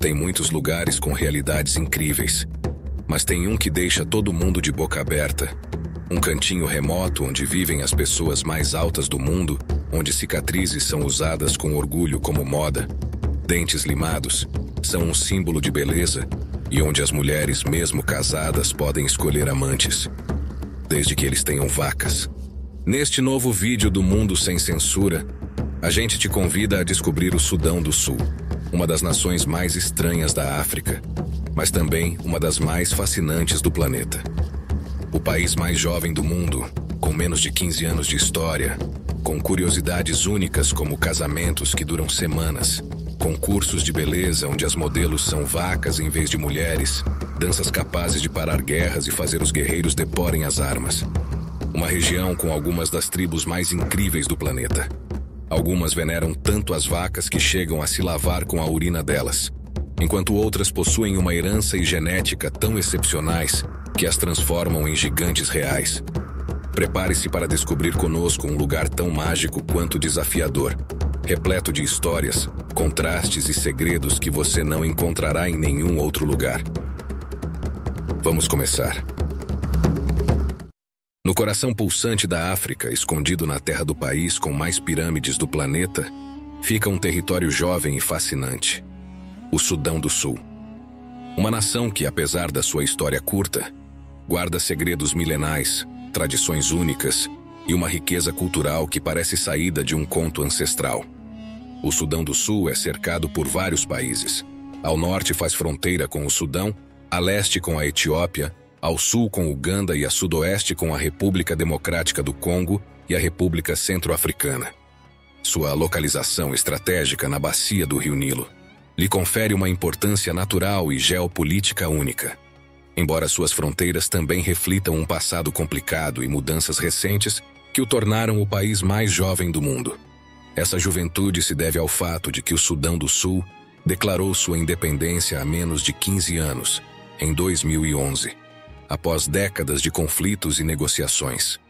Tem muitos lugares com realidades incríveis, mas tem um que deixa todo mundo de boca aberta. Um cantinho remoto onde vivem as pessoas mais altas do mundo, onde cicatrizes são usadas com orgulho como moda, dentes limados são um símbolo de beleza e onde as mulheres, mesmo casadas, podem escolher amantes, desde que eles tenham vacas. Neste novo vídeo do Mundo Sem Censura, a gente te convida a descobrir o Sudão do Sul, uma das nações mais estranhas da África, mas também uma das mais fascinantes do planeta. O país mais jovem do mundo, com menos de 15 anos de história, com curiosidades únicas como casamentos que duram semanas, concursos de beleza onde as modelos são vacas em vez de mulheres, danças capazes de parar guerras e fazer os guerreiros deporem as armas. Uma região com algumas das tribos mais incríveis do planeta. Algumas veneram tanto as vacas que chegam a se lavar com a urina delas, enquanto outras possuem uma herança e genética tão excepcionais que as transformam em gigantes reais. Prepare-se para descobrir conosco um lugar tão mágico quanto desafiador, repleto de histórias, contrastes e segredos que você não encontrará em nenhum outro lugar. Vamos começar. No coração pulsante da África, escondido na terra do país com mais pirâmides do planeta, fica um território jovem e fascinante: o Sudão do Sul. Uma nação que, apesar da sua história curta, guarda segredos milenais, tradições únicas e uma riqueza cultural que parece saída de um conto ancestral. O Sudão do Sul é cercado por vários países. Ao norte faz fronteira com o Sudão, a leste com a Etiópia, ao sul com Uganda e a sudoeste com a República Democrática do Congo e a República Centro-Africana. Sua localização estratégica na bacia do Rio Nilo lhe confere uma importância natural e geopolítica única. Embora suas fronteiras também reflitam um passado complicado e mudanças recentes que o tornaram o país mais jovem do mundo. Essa juventude se deve ao fato de que o Sudão do Sul declarou sua independência há menos de 15 anos, em 2011, após décadas de conflitos e negociações.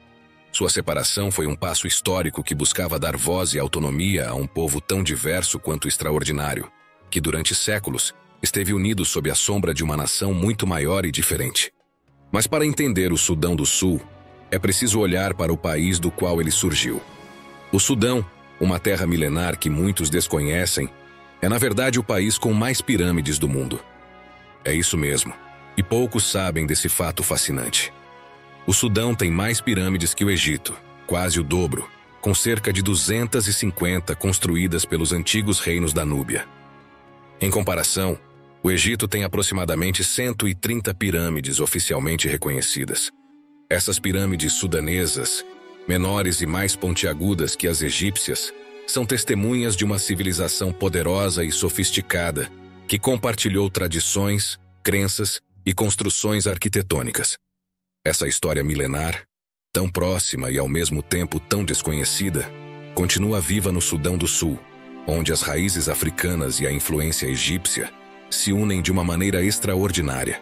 Sua separação foi um passo histórico que buscava dar voz e autonomia a um povo tão diverso quanto extraordinário, que durante séculos esteve unido sob a sombra de uma nação muito maior e diferente. Mas para entender o Sudão do Sul, é preciso olhar para o país do qual ele surgiu. O Sudão, uma terra milenar que muitos desconhecem, é na verdade o país com mais pirâmides do mundo. É isso mesmo, e poucos sabem desse fato fascinante. O Sudão tem mais pirâmides que o Egito, quase o dobro, com cerca de 250 construídas pelos antigos reinos da Núbia. Em comparação, o Egito tem aproximadamente 130 pirâmides oficialmente reconhecidas. Essas pirâmides sudanesas, menores e mais pontiagudas que as egípcias, são testemunhas de uma civilização poderosa e sofisticada que compartilhou tradições, crenças e construções arquitetônicas. Essa história milenar, tão próxima e ao mesmo tempo tão desconhecida, continua viva no Sudão do Sul, onde as raízes africanas e a influência egípcia se unem de uma maneira extraordinária.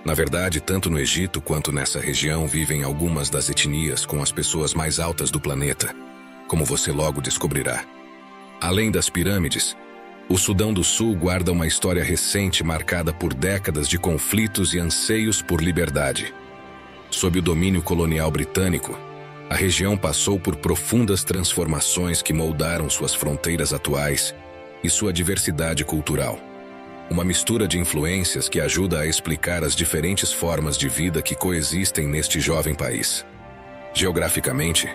Na verdade, tanto no Egito quanto nessa região vivem algumas das etnias com as pessoas mais altas do planeta, como você logo descobrirá. Além das pirâmides, o Sudão do Sul guarda uma história recente marcada por décadas de conflitos e anseios por liberdade. Sob o domínio colonial britânico, a região passou por profundas transformações que moldaram suas fronteiras atuais e sua diversidade cultural. Uma mistura de influências que ajuda a explicar as diferentes formas de vida que coexistem neste jovem país. Geograficamente,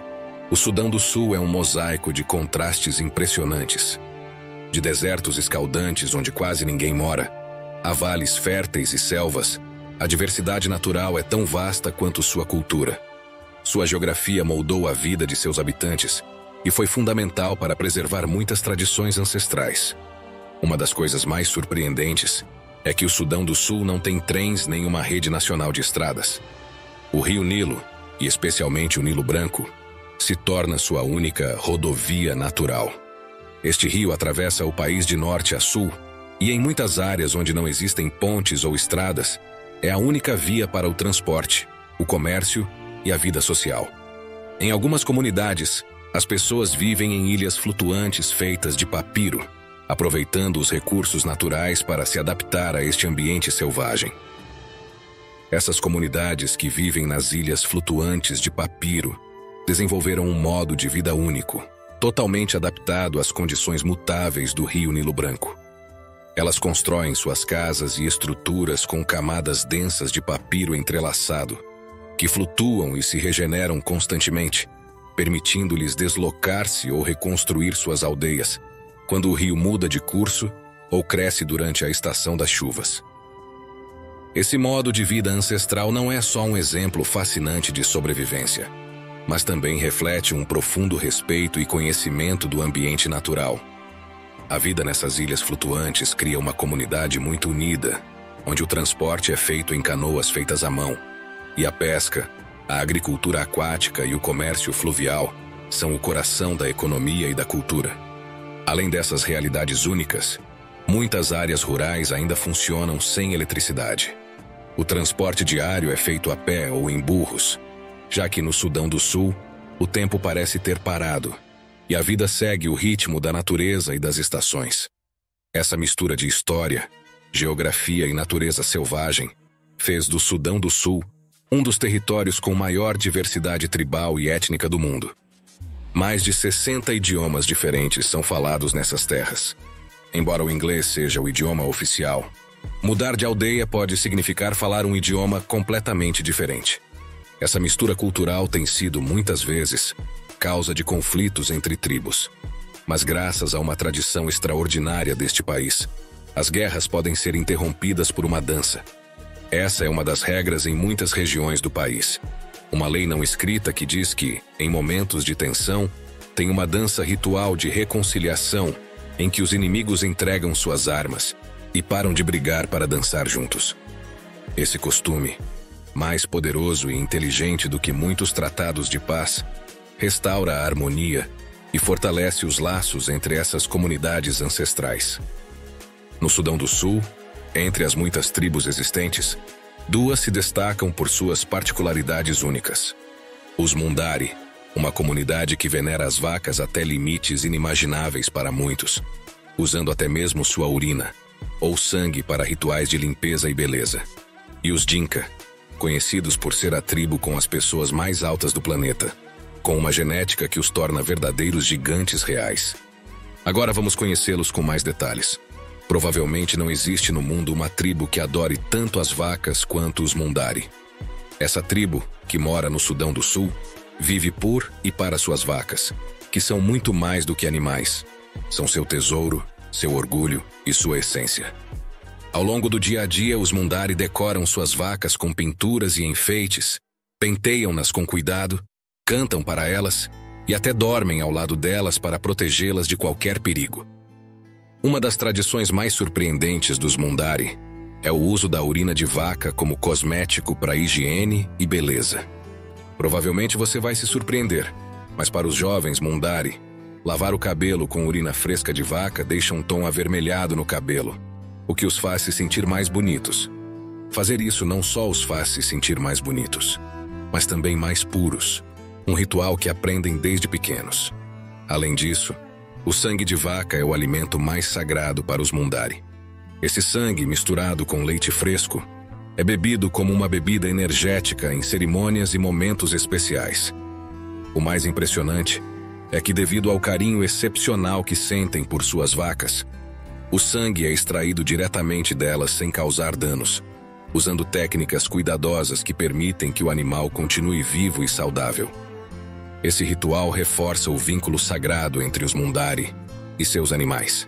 o Sudão do Sul é um mosaico de contrastes impressionantes. De desertos escaldantes onde quase ninguém mora, a vales férteis e selvas, a diversidade natural é tão vasta quanto sua cultura. Sua geografia moldou a vida de seus habitantes e foi fundamental para preservar muitas tradições ancestrais. Uma das coisas mais surpreendentes é que o Sudão do Sul não tem trens nem uma rede nacional de estradas. O Rio Nilo, e especialmente o Nilo Branco, se torna sua única rodovia natural. Este rio atravessa o país de norte a sul e em muitas áreas onde não existem pontes ou estradas, é a única via para o transporte, o comércio e a vida social. Em algumas comunidades, as pessoas vivem em ilhas flutuantes feitas de papiro, aproveitando os recursos naturais para se adaptar a este ambiente selvagem. Essas comunidades que vivem nas ilhas flutuantes de papiro desenvolveram um modo de vida único, totalmente adaptado às condições mutáveis do rio Nilo Branco. Elas constroem suas casas e estruturas com camadas densas de papiro entrelaçado, que flutuam e se regeneram constantemente, permitindo-lhes deslocar-se ou reconstruir suas aldeias quando o rio muda de curso ou cresce durante a estação das chuvas. Esse modo de vida ancestral não é só um exemplo fascinante de sobrevivência, mas também reflete um profundo respeito e conhecimento do ambiente natural. A vida nessas ilhas flutuantes cria uma comunidade muito unida, onde o transporte é feito em canoas feitas à mão, e a pesca, a agricultura aquática e o comércio fluvial são o coração da economia e da cultura. Além dessas realidades únicas, muitas áreas rurais ainda funcionam sem eletricidade. O transporte diário é feito a pé ou em burros, já que no Sudão do Sul, o tempo parece ter parado, e a vida segue o ritmo da natureza e das estações. Essa mistura de história, geografia e natureza selvagem fez do Sudão do Sul um dos territórios com maior diversidade tribal e étnica do mundo. Mais de 60 idiomas diferentes são falados nessas terras. Embora o inglês seja o idioma oficial, mudar de aldeia pode significar falar um idioma completamente diferente. Essa mistura cultural tem sido, muitas vezes, causa de conflitos entre tribos. Mas graças a uma tradição extraordinária deste país, as guerras podem ser interrompidas por uma dança. Essa é uma das regras em muitas regiões do país. Uma lei não escrita que diz que, em momentos de tensão, tem uma dança ritual de reconciliação em que os inimigos entregam suas armas e param de brigar para dançar juntos. Esse costume, mais poderoso e inteligente do que muitos tratados de paz, restaura a harmonia e fortalece os laços entre essas comunidades ancestrais. No Sudão do Sul, entre as muitas tribos existentes, duas se destacam por suas particularidades únicas. Os Mundari, uma comunidade que venera as vacas até limites inimagináveis para muitos, usando até mesmo sua urina ou sangue para rituais de limpeza e beleza. E os Dinka, conhecidos por ser a tribo com as pessoas mais altas do planeta, com uma genética que os torna verdadeiros gigantes reais. Agora vamos conhecê-los com mais detalhes. Provavelmente não existe no mundo uma tribo que adore tanto as vacas quanto os Mundari. Essa tribo, que mora no Sudão do Sul, vive por e para suas vacas, que são muito mais do que animais. São seu tesouro, seu orgulho e sua essência. Ao longo do dia a dia, os Mundari decoram suas vacas com pinturas e enfeites, penteiam-nas com cuidado, cantam para elas e até dormem ao lado delas para protegê-las de qualquer perigo. Uma das tradições mais surpreendentes dos Mundari é o uso da urina de vaca como cosmético para higiene e beleza. Provavelmente você vai se surpreender, mas para os jovens Mundari, lavar o cabelo com urina fresca de vaca deixa um tom avermelhado no cabelo, o que os faz se sentir mais bonitos. Fazer isso não só os faz se sentir mais bonitos, mas também mais puros, um ritual que aprendem desde pequenos. Além disso, o sangue de vaca é o alimento mais sagrado para os Mundari. Esse sangue, misturado com leite fresco, é bebido como uma bebida energética em cerimônias e momentos especiais. O mais impressionante é que, devido ao carinho excepcional que sentem por suas vacas, o sangue é extraído diretamente delas sem causar danos, usando técnicas cuidadosas que permitem que o animal continue vivo e saudável. Esse ritual reforça o vínculo sagrado entre os Mundari e seus animais.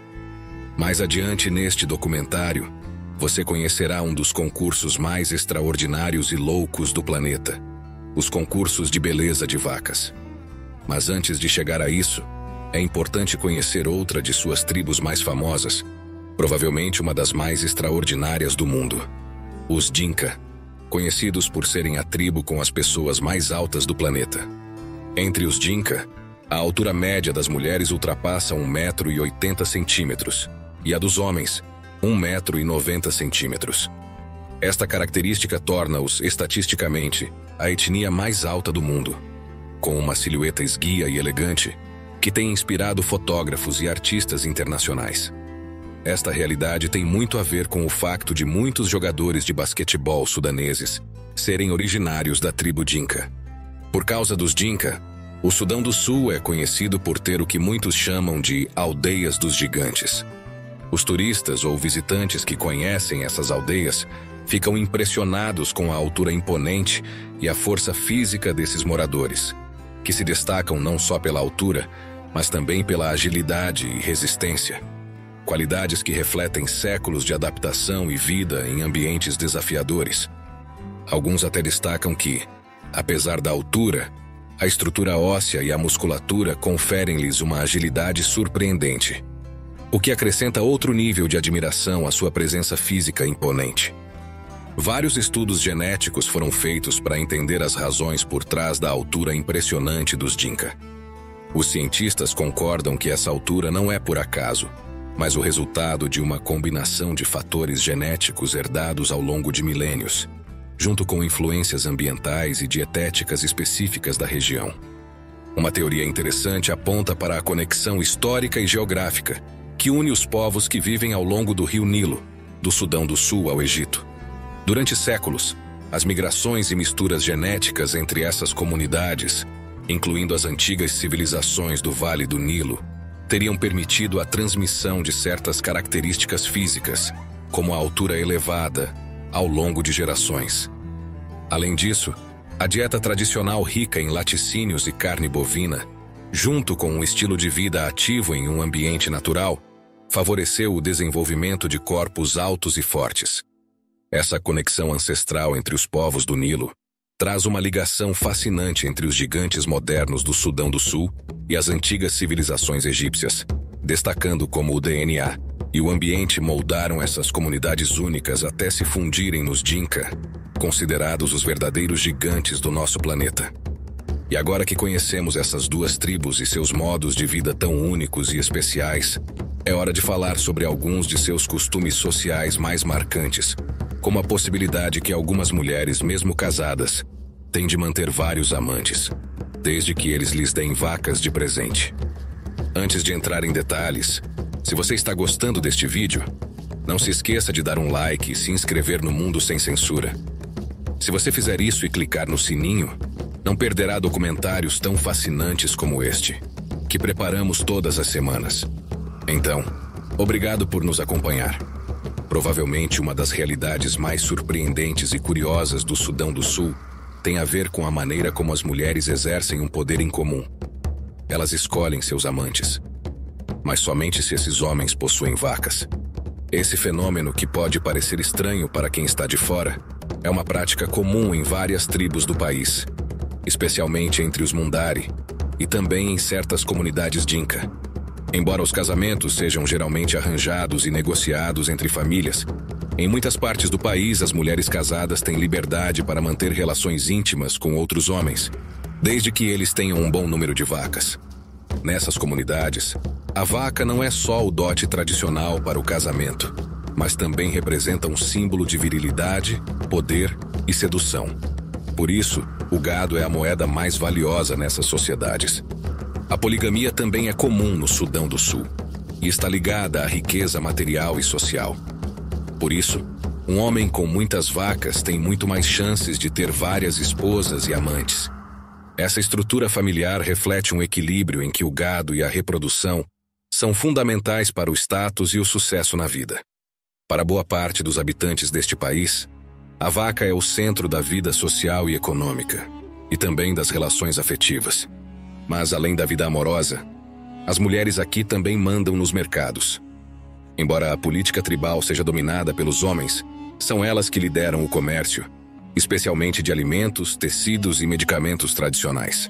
Mais adiante neste documentário, você conhecerá um dos concursos mais extraordinários e loucos do planeta, os concursos de beleza de vacas. Mas antes de chegar a isso, é importante conhecer outra de suas tribos mais famosas, provavelmente uma das mais extraordinárias do mundo, os Dinka, conhecidos por serem a tribo com as pessoas mais altas do planeta. Entre os Dinka, a altura média das mulheres ultrapassa 1,80 m e a dos homens, 1,90 m. Esta característica torna-os, estatisticamente, a etnia mais alta do mundo, com uma silhueta esguia e elegante que tem inspirado fotógrafos e artistas internacionais. esta realidade tem muito a ver com o facto de muitos jogadores de basquetebol sudaneses serem originários da tribo Dinka. Por causa dos Dinka, o Sudão do Sul é conhecido por ter o que muitos chamam de aldeias dos gigantes. Os turistas ou visitantes que conhecem essas aldeias ficam impressionados com a altura imponente e a força física desses moradores, que se destacam não só pela altura, mas também pela agilidade e resistência. Qualidades que refletem séculos de adaptação e vida em ambientes desafiadores. Alguns até destacam que, apesar da altura, a estrutura óssea e a musculatura conferem-lhes uma agilidade surpreendente, o que acrescenta outro nível de admiração à sua presença física imponente. Vários estudos genéticos foram feitos para entender as razões por trás da altura impressionante dos Dinka. Os cientistas concordam que essa altura não é por acaso, mas o resultado de uma combinação de fatores genéticos herdados ao longo de milênios, junto com influências ambientais e dietéticas específicas da região. Uma teoria interessante aponta para a conexão histórica e geográfica que une os povos que vivem ao longo do rio Nilo, do Sudão do Sul ao Egito. Durante séculos, as migrações e misturas genéticas entre essas comunidades, incluindo as antigas civilizações do Vale do Nilo, teriam permitido a transmissão de certas características físicas, como a altura elevada, ao longo de gerações. Além disso, a dieta tradicional rica em laticínios e carne bovina, junto com um estilo de vida ativo em um ambiente natural, favoreceu o desenvolvimento de corpos altos e fortes. Essa conexão ancestral entre os povos do Nilo traz uma ligação fascinante entre os gigantes modernos do Sudão do Sul e as antigas civilizações egípcias, destacando como o DNA e o ambiente moldaram essas comunidades únicas até se fundirem nos Dinka, considerados os verdadeiros gigantes do nosso planeta. E agora que conhecemos essas duas tribos e seus modos de vida tão únicos e especiais, é hora de falar sobre alguns de seus costumes sociais mais marcantes, como a possibilidade que algumas mulheres, mesmo casadas, têm de manter vários amantes, desde que eles lhes deem vacas de presente. Antes de entrar em detalhes, se você está gostando deste vídeo, não se esqueça de dar um like e se inscrever no Mundo Sem Censura. Se você fizer isso e clicar no sininho, não perderá documentários tão fascinantes como este, que preparamos todas as semanas. Então, obrigado por nos acompanhar. Provavelmente uma das realidades mais surpreendentes e curiosas do Sudão do Sul tem a ver com a maneira como as mulheres exercem um poder incomum. Elas escolhem seus amantes, mas somente se esses homens possuem vacas. Esse fenômeno, que pode parecer estranho para quem está de fora, é uma prática comum em várias tribos do país, especialmente entre os Mundari e também em certas comunidades Dinka. Embora os casamentos sejam geralmente arranjados e negociados entre famílias, em muitas partes do país as mulheres casadas têm liberdade para manter relações íntimas com outros homens, desde que eles tenham um bom número de vacas. Nessas comunidades, a vaca não é só o dote tradicional para o casamento, mas também representa um símbolo de virilidade, poder e sedução. Por isso, o gado é a moeda mais valiosa nessas sociedades. A poligamia também é comum no Sudão do Sul e está ligada à riqueza material e social. Por isso, um homem com muitas vacas tem muito mais chances de ter várias esposas e amantes. Essa estrutura familiar reflete um equilíbrio em que o gado e a reprodução são fundamentais para o status e o sucesso na vida. Para boa parte dos habitantes deste país, a vaca é o centro da vida social e econômica, e também das relações afetivas. Mas, além da vida amorosa, as mulheres aqui também mandam nos mercados. Embora a política tribal seja dominada pelos homens, são elas que lideram o comércio, especialmente de alimentos, tecidos e medicamentos tradicionais.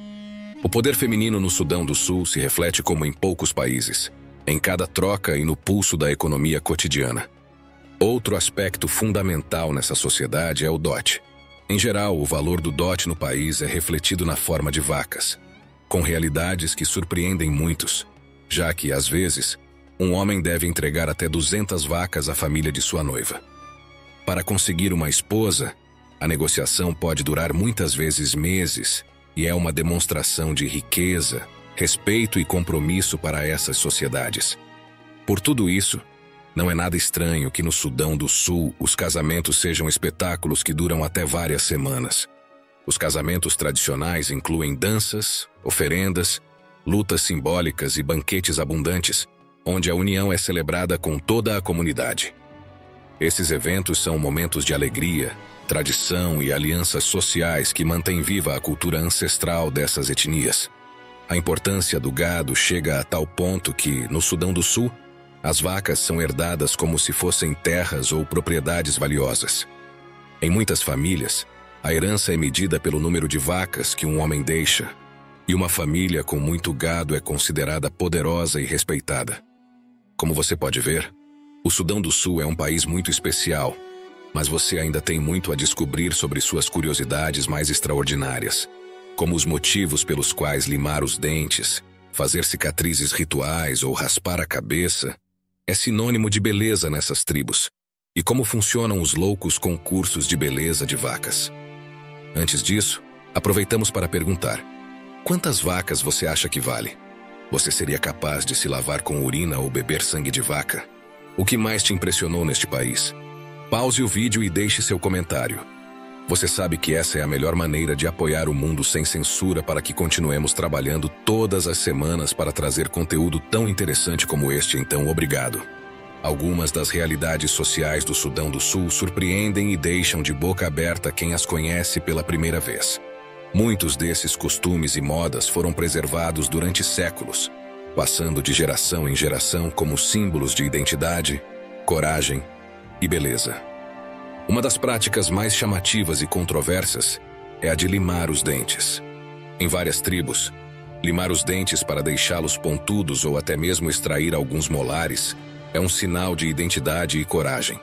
O poder feminino no Sudão do Sul se reflete como em poucos países, em cada troca e no pulso da economia cotidiana. Outro aspecto fundamental nessa sociedade é o dote. Em geral, o valor do dote no país é refletido na forma de vacas, com realidades que surpreendem muitos, já que, às vezes, um homem deve entregar até 200 vacas à família de sua noiva. Para conseguir uma esposa, a negociação pode durar muitas vezes meses e é uma demonstração de riqueza, respeito e compromisso para essas sociedades. Por tudo isso, Não é nada estranho que no Sudão do Sul os casamentos sejam espetáculos que duram até várias semanas. Os casamentos tradicionais incluem danças, oferendas, lutas simbólicas e banquetes abundantes, onde a união é celebrada com toda a comunidade. Esses eventos são momentos de alegria, tradição e alianças sociais que mantêm viva a cultura ancestral dessas etnias. A importância do gado chega a tal ponto que, no Sudão do Sul, as vacas são herdadas como se fossem terras ou propriedades valiosas. Em muitas famílias, a herança é medida pelo número de vacas que um homem deixa, e uma família com muito gado é considerada poderosa e respeitada. Como você pode ver, o Sudão do Sul é um país muito especial, mas você ainda tem muito a descobrir sobre suas curiosidades mais extraordinárias, como os motivos pelos quais limar os dentes, fazer cicatrizes rituais ou raspar a cabeça é sinônimo de beleza nessas tribos, e como funcionam os loucos concursos de beleza de vacas. Antes disso, aproveitamos para perguntar: quantas vacas você acha que vale? Você seria capaz de se lavar com urina ou beber sangue de vaca? O que mais te impressionou neste país? Pause o vídeo e deixe seu comentário. Você sabe que essa é a melhor maneira de apoiar o mundo sem censura para que continuemos trabalhando todas as semanas para trazer conteúdo tão interessante como este, então obrigado. Algumas das realidades sociais do Sudão do Sul surpreendem e deixam de boca aberta quem as conhece pela primeira vez. Muitos desses costumes e modas foram preservados durante séculos, passando de geração em geração como símbolos de identidade, coragem e beleza. Uma das práticas mais chamativas e controversas é a de limar os dentes. Em várias tribos, limar os dentes para deixá-los pontudos ou até mesmo extrair alguns molares é um sinal de identidade e coragem.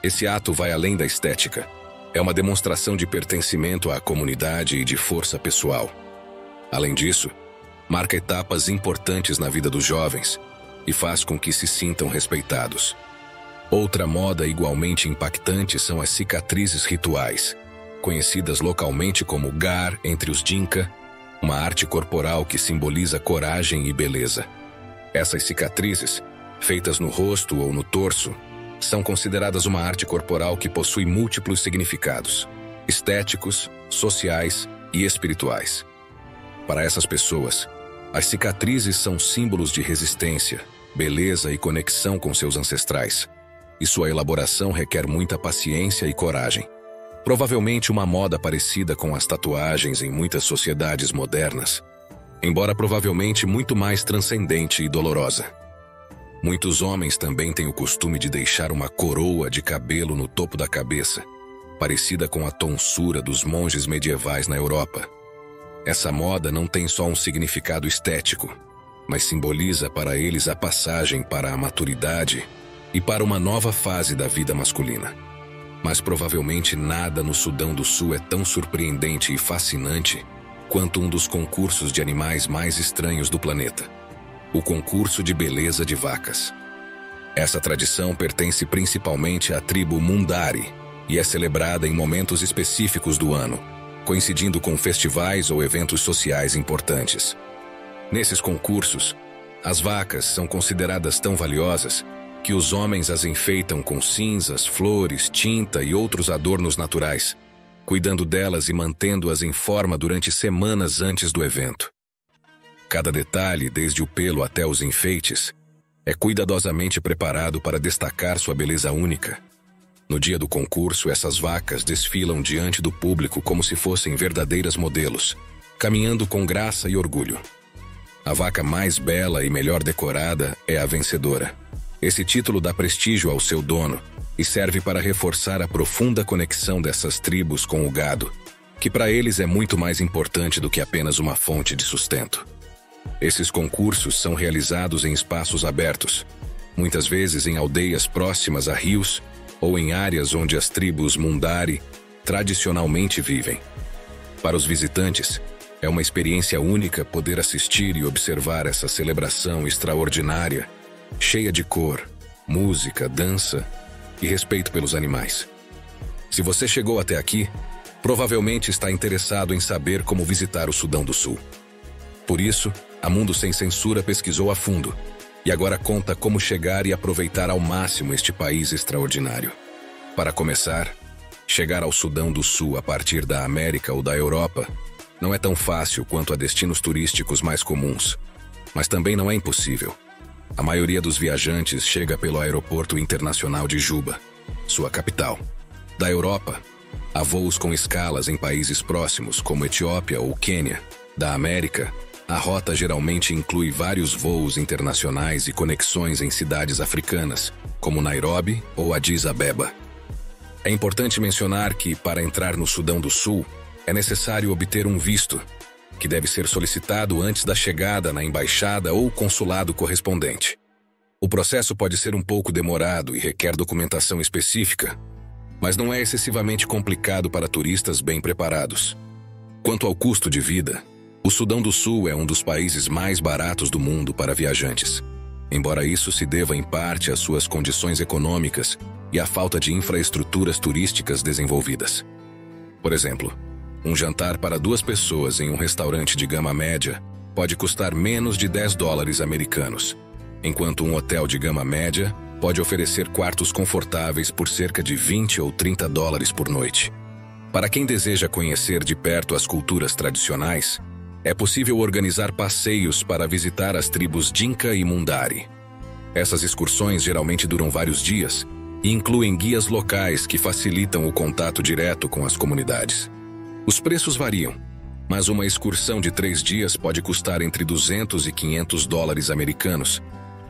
Esse ato vai além da estética. É uma demonstração de pertencimento à comunidade e de força pessoal. Além disso, marca etapas importantes na vida dos jovens e faz com que se sintam respeitados. Outra moda igualmente impactante são as cicatrizes rituais, conhecidas localmente como gar entre os Dinka, uma arte corporal que simboliza coragem e beleza. Essas cicatrizes, feitas no rosto ou no torso, são consideradas uma arte corporal que possui múltiplos significados, estéticos, sociais e espirituais. Para essas pessoas, as cicatrizes são símbolos de resistência, beleza e conexão com seus ancestrais, e sua elaboração requer muita paciência e coragem. Provavelmente uma moda parecida com as tatuagens em muitas sociedades modernas, embora provavelmente muito mais transcendente e dolorosa. Muitos homens também têm o costume de deixar uma coroa de cabelo no topo da cabeça, parecida com a tonsura dos monges medievais na Europa. Essa moda não tem só um significado estético, mas simboliza para eles a passagem para a maturidade e para uma nova fase da vida masculina. Mas provavelmente nada no Sudão do Sul é tão surpreendente e fascinante quanto um dos concursos de animais mais estranhos do planeta: o concurso de beleza de vacas. Essa tradição pertence principalmente à tribo Mundari e é celebrada em momentos específicos do ano, coincidindo com festivais ou eventos sociais importantes. Nesses concursos, as vacas são consideradas tão valiosas que os homens as enfeitam com cinzas, flores, tinta e outros adornos naturais, cuidando delas e mantendo-as em forma durante semanas antes do evento. Cada detalhe, desde o pelo até os enfeites, é cuidadosamente preparado para destacar sua beleza única. No dia do concurso, essas vacas desfilam diante do público como se fossem verdadeiras modelos, caminhando com graça e orgulho. A vaca mais bela e melhor decorada é a vencedora. Esse título dá prestígio ao seu dono e serve para reforçar a profunda conexão dessas tribos com o gado, que para eles é muito mais importante do que apenas uma fonte de sustento. Esses concursos são realizados em espaços abertos, muitas vezes em aldeias próximas a rios ou em áreas onde as tribos Mundari tradicionalmente vivem. Para os visitantes, é uma experiência única poder assistir e observar essa celebração extraordinária, cheia de cor, música, dança e respeito pelos animais. Se você chegou até aqui, provavelmente está interessado em saber como visitar o Sudão do Sul. Por isso, a Mundo Sem Censura pesquisou a fundo E agora conta como chegar e aproveitar ao máximo este país extraordinário. Para começar, chegar ao Sudão do Sul a partir da América ou da Europa não é tão fácil quanto a destinos turísticos mais comuns, mas também não é impossível. A maioria dos viajantes chega pelo Aeroporto Internacional de Juba, sua capital. Da Europa, há voos com escalas em países próximos, como Etiópia ou Quênia. Da América, a rota geralmente inclui vários voos internacionais e conexões em cidades africanas, como Nairobi ou Addis Abeba. É importante mencionar que, para entrar no Sudão do Sul, é necessário obter um visto, que deve ser solicitado antes da chegada na embaixada ou consulado correspondente. O processo pode ser um pouco demorado e requer documentação específica, mas não é excessivamente complicado para turistas bem preparados. Quanto ao custo de vida, o Sudão do Sul é um dos países mais baratos do mundo para viajantes, embora isso se deva em parte às suas condições econômicas e à falta de infraestruturas turísticas desenvolvidas. Por exemplo, um jantar para 2 pessoas em um restaurante de gama média pode custar menos de $10 americanos, enquanto um hotel de gama média pode oferecer quartos confortáveis por cerca de $20 ou $30 por noite. Para quem deseja conhecer de perto as culturas tradicionais, é possível organizar passeios para visitar as tribos Dinka e Mundari. Essas excursões geralmente duram vários dias e incluem guias locais que facilitam o contato direto com as comunidades. Os preços variam, mas uma excursão de 3 dias pode custar entre $200 e $500 americanos,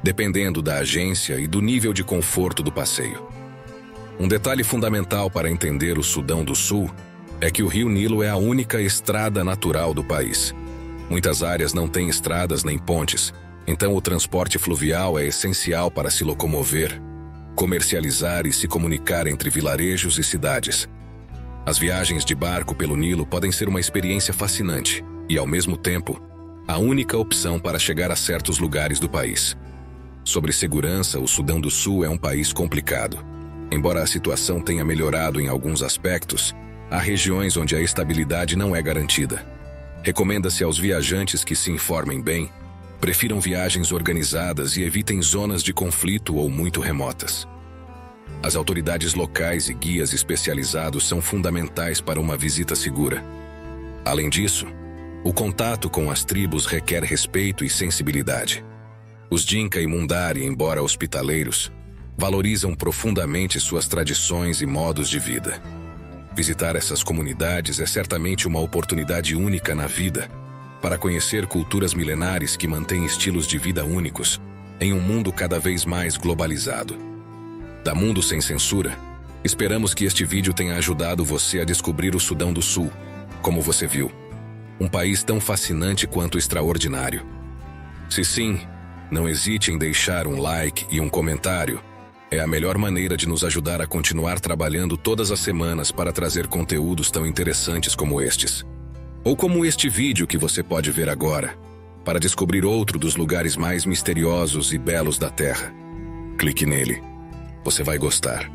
dependendo da agência e do nível de conforto do passeio. Um detalhe fundamental para entender o Sudão do Sul é que o Rio Nilo é a única estrada natural do país. Muitas áreas não têm estradas nem pontes, então o transporte fluvial é essencial para se locomover, comercializar e se comunicar entre vilarejos e cidades. As viagens de barco pelo Nilo podem ser uma experiência fascinante e, ao mesmo tempo, a única opção para chegar a certos lugares do país. Sobre segurança, o Sudão do Sul é um país complicado. Embora a situação tenha melhorado em alguns aspectos, há regiões onde a estabilidade não é garantida. Recomenda-se aos viajantes que se informem bem, prefiram viagens organizadas e evitem zonas de conflito ou muito remotas. As autoridades locais e guias especializados são fundamentais para uma visita segura. Além disso, o contato com as tribos requer respeito e sensibilidade. Os Dinka e Mundari, embora hospitaleiros, valorizam profundamente suas tradições e modos de vida. Visitar essas comunidades é certamente uma oportunidade única na vida para conhecer culturas milenares que mantêm estilos de vida únicos em um mundo cada vez mais globalizado. Da Mundo Sem Censura, esperamos que este vídeo tenha ajudado você a descobrir o Sudão do Sul, como você viu. Um país tão fascinante quanto extraordinário. Se sim, não hesite em deixar um like e um comentário. É a melhor maneira de nos ajudar a continuar trabalhando todas as semanas para trazer conteúdos tão interessantes como estes. Ou como este vídeo que você pode ver agora, para descobrir outro dos lugares mais misteriosos e belos da Terra. Clique nele. Você vai gostar.